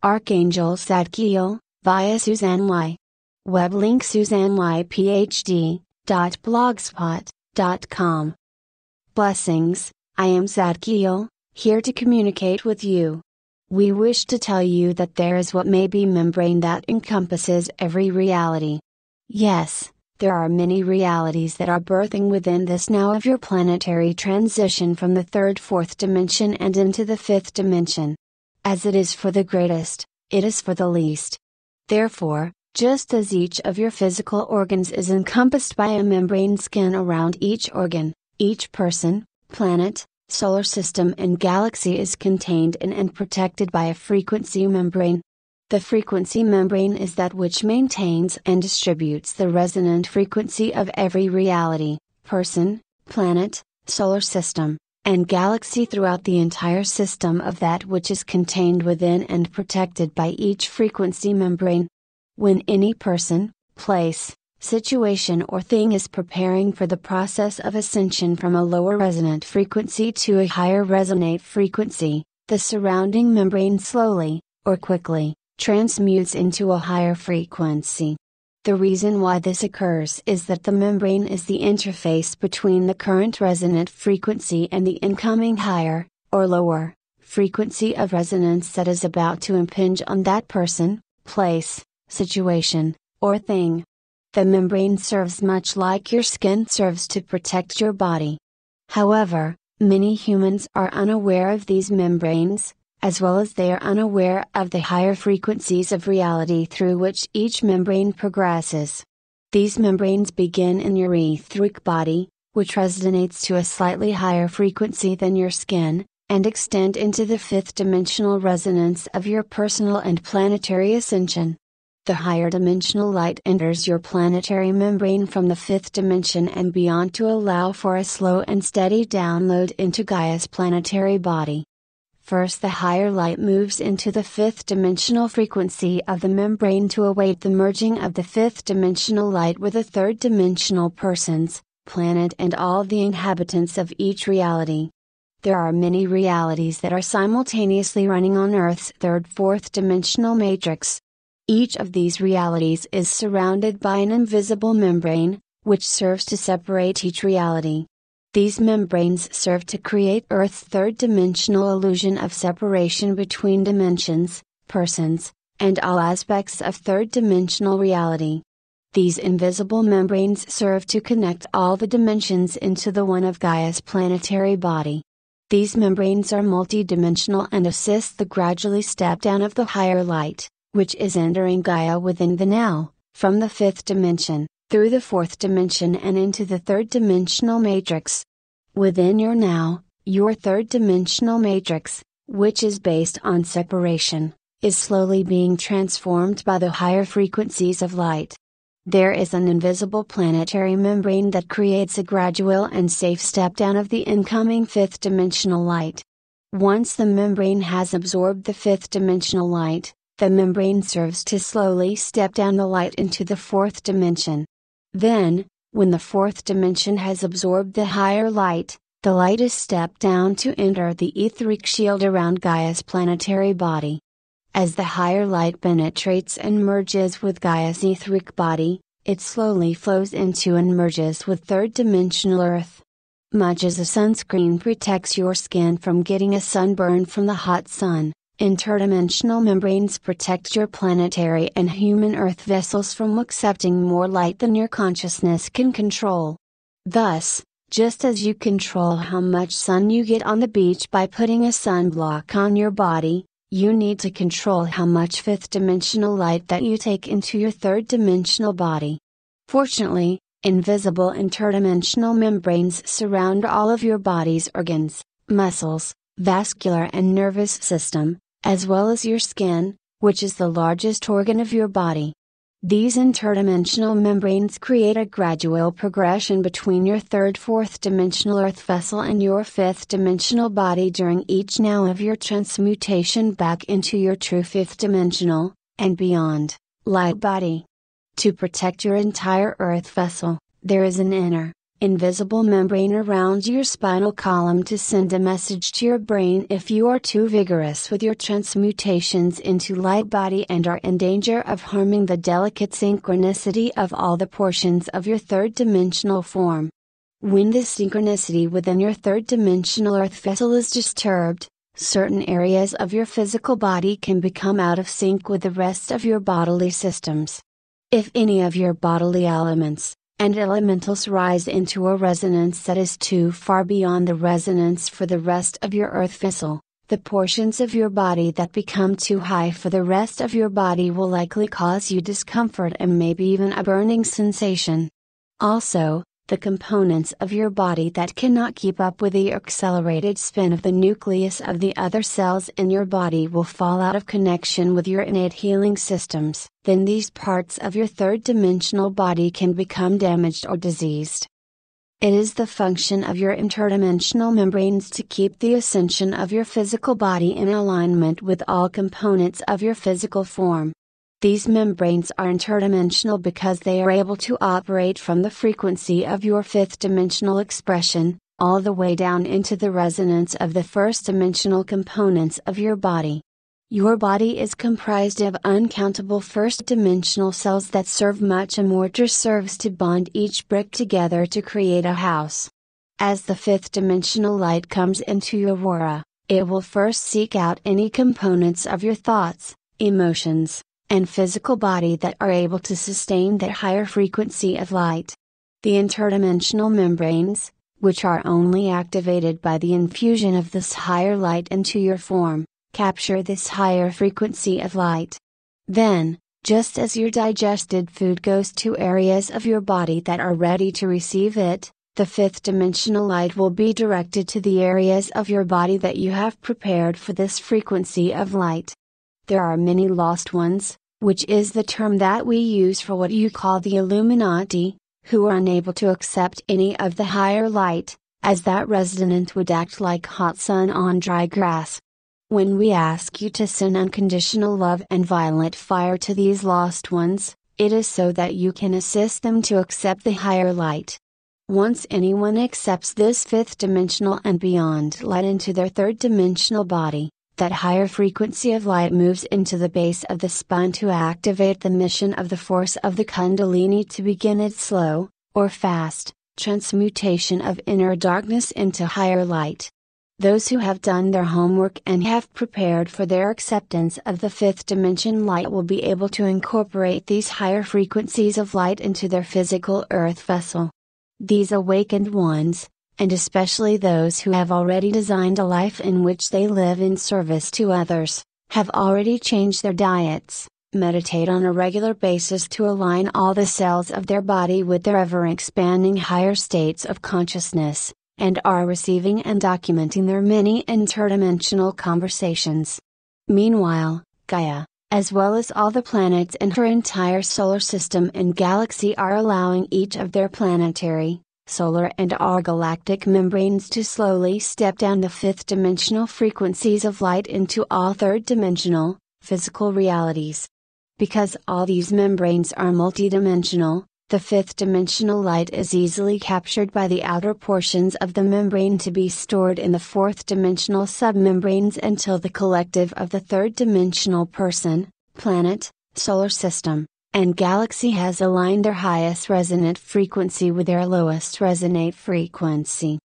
Archangel Zadkiel, via Suzanne Y. Web link suzanneYPhD.blogspot.com. Blessings, I am Zadkiel, here to communicate with you. We wish to tell you that there is what may be membrane that encompasses every reality. Yes, there are many realities that are birthing within this now of your planetary transition from the third fourth dimension and into the fifth dimension. As it is for the greatest, it is for the least. Therefore, just as each of your physical organs is encompassed by a membrane skin around each organ, each person, planet, solar system and galaxy is contained in and protected by a frequency membrane. The frequency membrane is that which maintains and distributes the resonant frequency of every reality, person, planet, solar system, and galaxy throughout the entire system of that which is contained within and protected by each frequency membrane. When any person, place, situation or thing is preparing for the process of ascension from a lower resonant frequency to a higher resonate frequency, the surrounding membrane slowly, or quickly, transmutes into a higher frequency. The reason why this occurs is that the membrane is the interface between the current resonant frequency and the incoming higher, or lower, frequency of resonance that is about to impinge on that person, place, situation, or thing. The membrane serves much like your skin serves to protect your body. However, many humans are unaware of these membranes, as well as they are unaware of the higher frequencies of reality through which each membrane progresses. These membranes begin in your etheric body, which resonates to a slightly higher frequency than your skin, and extend into the fifth dimensional resonance of your personal and planetary ascension. The higher dimensional light enters your planetary membrane from the fifth dimension and beyond to allow for a slow and steady download into Gaia's planetary body. First, the higher light moves into the fifth dimensional frequency of the membrane to await the merging of the fifth dimensional light with the third dimensional persons, planet and all the inhabitants of each reality. There are many realities that are simultaneously running on Earth's third fourth dimensional matrix. Each of these realities is surrounded by an invisible membrane, which serves to separate each reality. These membranes serve to create Earth's third dimensional illusion of separation between dimensions, persons, and all aspects of third dimensional reality. These invisible membranes serve to connect all the dimensions into the one of Gaia's planetary body. These membranes are multidimensional and assist the gradually step down of the higher light, which is entering Gaia within the now, from the fifth dimension, through the fourth dimension and into the third dimensional matrix. Within your now, your third dimensional matrix, which is based on separation, is slowly being transformed by the higher frequencies of light. There is an invisible planetary membrane that creates a gradual and safe step down of the incoming fifth dimensional light. Once the membrane has absorbed the fifth dimensional light, the membrane serves to slowly step down the light into the fourth dimension. Then, when the fourth dimension has absorbed the higher light, the light is stepped down to enter the etheric shield around Gaia's planetary body. As the higher light penetrates and merges with Gaia's etheric body, it slowly flows into and merges with third dimensional Earth. Much as a sunscreen protects your skin from getting a sunburn from the hot sun, interdimensional membranes protect your planetary and human Earth vessels from accepting more light than your consciousness can control. Thus, just as you control how much sun you get on the beach by putting a sunblock on your body, you need to control how much fifth dimensional light that you take into your third dimensional body. Fortunately, invisible interdimensional membranes surround all of your body's organs, muscles, vascular and nervous system, as well as your skin, which is the largest organ of your body. These interdimensional membranes create a gradual progression between your third fourth dimensional Earth vessel and your fifth dimensional body during each now of your transmutation back into your true fifth dimensional, and beyond, light body. To protect your entire Earth vessel, there is an inner, invisible membrane around your spinal column to send a message to your brain if you are too vigorous with your transmutations into light body and are in danger of harming the delicate synchronicity of all the portions of your third dimensional form. When this synchronicity within your third dimensional earth vessel is disturbed, certain areas of your physical body can become out of sync with the rest of your bodily systems. If any of your bodily elements and elementals rise into a resonance that is too far beyond the resonance for the rest of your earth vessel, the portions of your body that become too high for the rest of your body will likely cause you discomfort and maybe even a burning sensation. Also, the components of your body that cannot keep up with the accelerated spin of the nucleus of the other cells in your body will fall out of connection with your innate healing systems. Then these parts of your third dimensional body can become damaged or diseased. It is the function of your interdimensional membranes to keep the ascension of your physical body in alignment with all components of your physical form. These membranes are interdimensional because they are able to operate from the frequency of your fifth dimensional expression, all the way down into the resonance of the first dimensional components of your body. Your body is comprised of uncountable first dimensional cells that serve much a mortar serves to bond each brick together to create a house. As the fifth dimensional light comes into your aura, it will first seek out any components of your thoughts, emotions, and physical body that are able to sustain that higher frequency of light. The interdimensional membranes, which are only activated by the infusion of this higher light into your form, capture this higher frequency of light. Then, just as your digested food goes to areas of your body that are ready to receive it, the fifth dimensional light will be directed to the areas of your body that you have prepared for this frequency of light. There are many lost ones, which is the term that we use for what you call the Illuminati, who are unable to accept any of the higher light, as that resonance would act like hot sun on dry grass. When we ask you to send unconditional love and violet fire to these lost ones, it is so that you can assist them to accept the higher light. Once anyone accepts this fifth dimensional and beyond light into their third dimensional body, that higher frequency of light moves into the base of the spine to activate the mission of the force of the Kundalini to begin its slow, or fast, transmutation of inner darkness into higher light. Those who have done their homework and have prepared for their acceptance of the fifth dimension light will be able to incorporate these higher frequencies of light into their physical earth vessel. These awakened ones, and especially those who have already designed a life in which they live in service to others, have already changed their diets, meditate on a regular basis to align all the cells of their body with their ever-expanding higher states of consciousness, and are receiving and documenting their many interdimensional conversations. Meanwhile, Gaia, as well as all the planets in her entire solar system and galaxy are allowing each of their planetary, solar and our galactic membranes to slowly step down the fifth dimensional frequencies of light into all third dimensional, physical realities. Because all these membranes are multidimensional, the fifth dimensional light is easily captured by the outer portions of the membrane to be stored in the fourth dimensional submembranes until the collective of the third dimensional person, planet, solar system, and galaxy has aligned their highest resonant frequency with their lowest resonate frequency.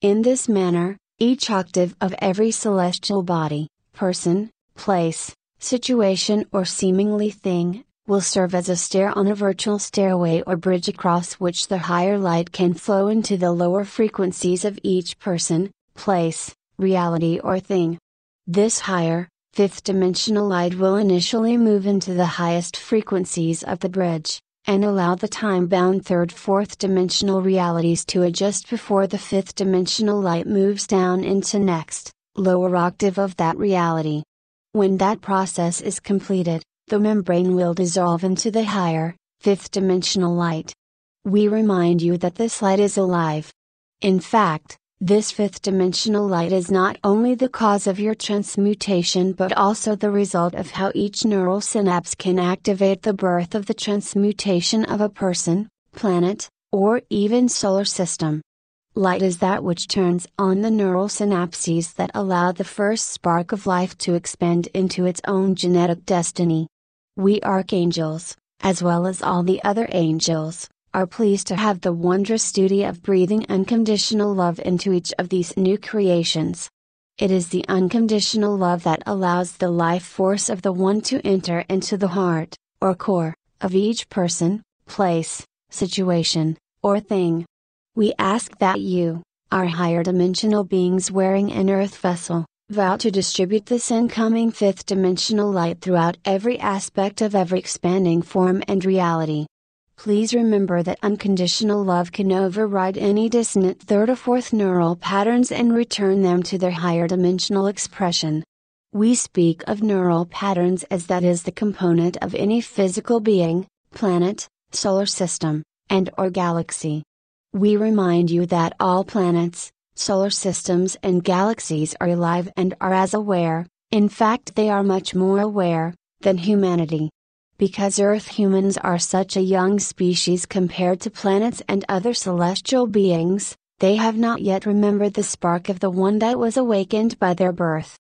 In this manner, each octave of every celestial body, person, place, situation or seemingly thing, will serve as a stair on a virtual stairway or bridge across which the higher light can flow into the lower frequencies of each person, place, reality or thing. This higher, fifth dimensional light will initially move into the highest frequencies of the bridge, and allow the time-bound third fourth dimensional realities to adjust before the fifth dimensional light moves down into next, lower octave of that reality. When that process is completed, the membrane will dissolve into the higher, fifth dimensional light. We remind you that this light is alive. In fact, this fifth dimensional light is not only the cause of your transmutation but also the result of how each neural synapse can activate the birth of the transmutation of a person, planet, or even solar system. Light is that which turns on the neural synapses that allow the first spark of life to expand into its own genetic destiny. We archangels, as well as all the other angels, are pleased to have the wondrous duty of breathing unconditional love into each of these new creations. It is the unconditional love that allows the life force of the One to enter into the heart, or core, of each person, place, situation, or thing. We ask that you, our higher dimensional beings wearing an earth vessel, vow to distribute this incoming fifth dimensional light throughout every aspect of every expanding form and reality. Please remember that unconditional love can override any dissonant third or fourth neural patterns and return them to their higher dimensional expression. We speak of neural patterns as that is the component of any physical being, planet, solar system, and/or galaxy. We remind you that all planets, solar systems and galaxies are alive and are as aware, in fact they are much more aware, than humanity. Because Earth humans are such a young species compared to planets and other celestial beings, they have not yet remembered the spark of the One that was awakened by their birth.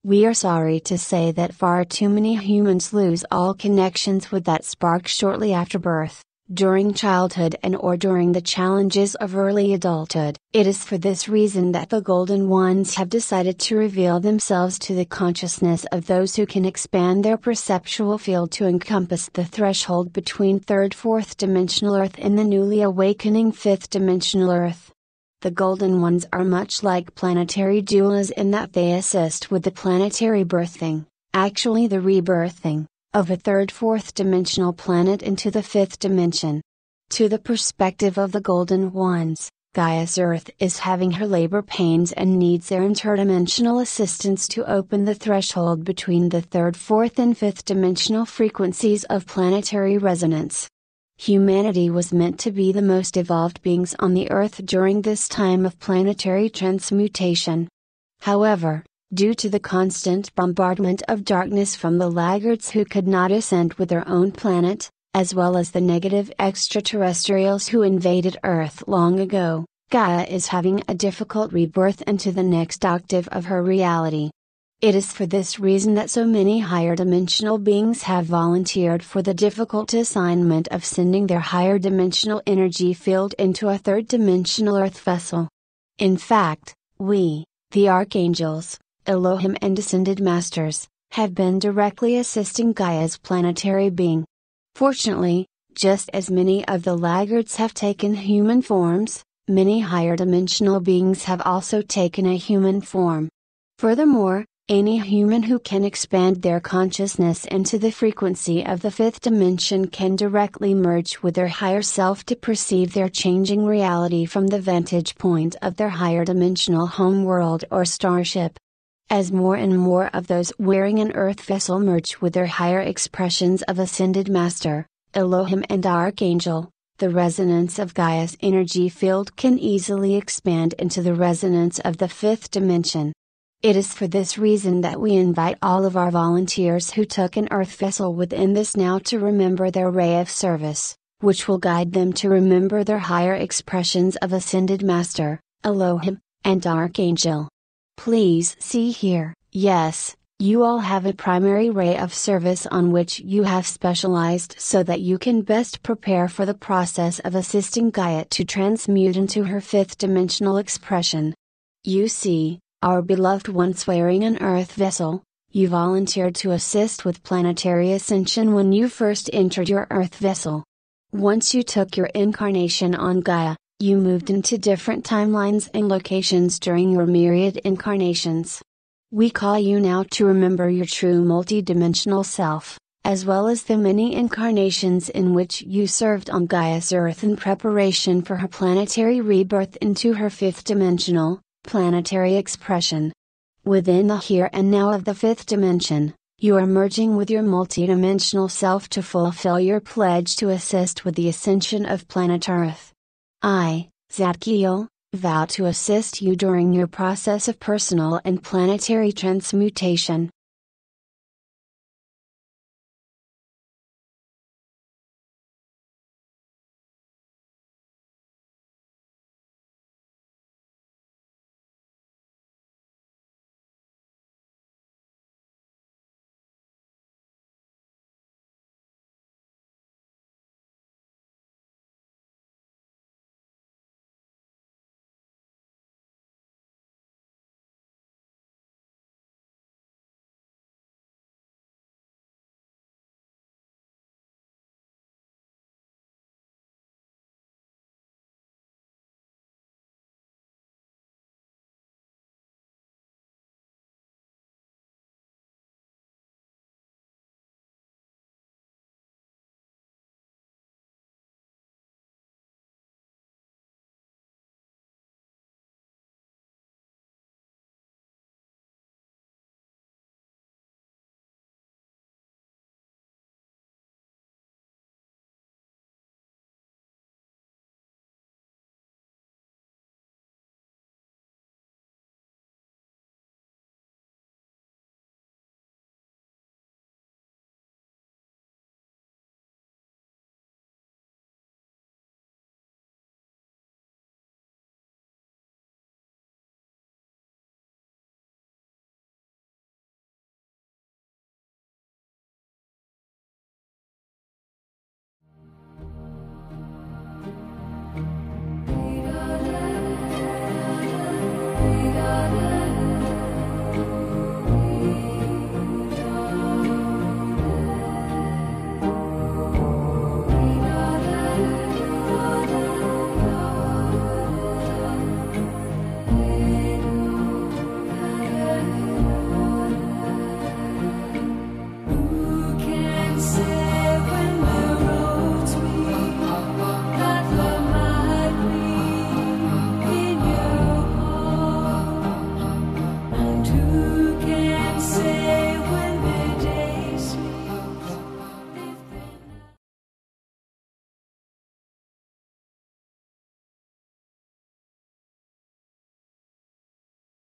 We are sorry to say that far too many humans lose all connections with that spark shortly after birth, during childhood and/or during the challenges of early adulthood. It is for this reason that the Golden Ones have decided to reveal themselves to the consciousness of those who can expand their perceptual field to encompass the threshold between third-fourth dimensional Earth and the newly awakening fifth dimensional Earth. The Golden Ones are much like planetary doulas in that they assist with the planetary birthing, actually the rebirthing, of a third-fourth dimensional planet into the fifth dimension. To the perspective of the Golden Ones, Gaia's Earth is having her labor pains and needs their interdimensional assistance to open the threshold between the third, fourth and fifth dimensional frequencies of planetary resonance. Humanity was meant to be the most evolved beings on the Earth during this time of planetary transmutation. However, due to the constant bombardment of darkness from the laggards who could not ascend with their own planet, as well as the negative extraterrestrials who invaded Earth long ago, Gaia is having a difficult rebirth into the next octave of her reality. It is for this reason that so many higher dimensional beings have volunteered for the difficult assignment of sending their higher dimensional energy field into a third dimensional Earth vessel. In fact, we, the Archangels, Elohim and Ascended Masters, have been directly assisting Gaia's planetary being. Fortunately, just as many of the laggards have taken human forms, many higher dimensional beings have also taken a human form. Furthermore, any human who can expand their consciousness into the frequency of the fifth dimension can directly merge with their higher self to perceive their changing reality from the vantage point of their higher dimensional home world or starship. As more and more of those wearing an earth vessel merge with their higher expressions of Ascended Master, Elohim and Archangel, the resonance of Gaia's energy field can easily expand into the resonance of the fifth dimension. It is for this reason that we invite all of our volunteers who took an earth vessel within this now to remember their ray of service, which will guide them to remember their higher expressions of Ascended Master, Elohim, and Archangel. Please see here, yes, you all have a primary ray of service on which you have specialized so that you can best prepare for the process of assisting Gaia to transmute into her fifth dimensional expression. You see, our beloved ones wearing an earth vessel, you volunteered to assist with planetary ascension when you first entered your earth vessel. Once you took your incarnation on Gaia, you moved into different timelines and locations during your myriad incarnations. We call you now to remember your true multidimensional self, as well as the many incarnations in which you served on Gaia's Earth in preparation for her planetary rebirth into her fifth dimensional, planetary expression. Within the here and now of the fifth dimension, you are merging with your multidimensional self to fulfill your pledge to assist with the ascension of planet Earth. I, Zadkiel, vow to assist you during your process of personal and planetary transmutation,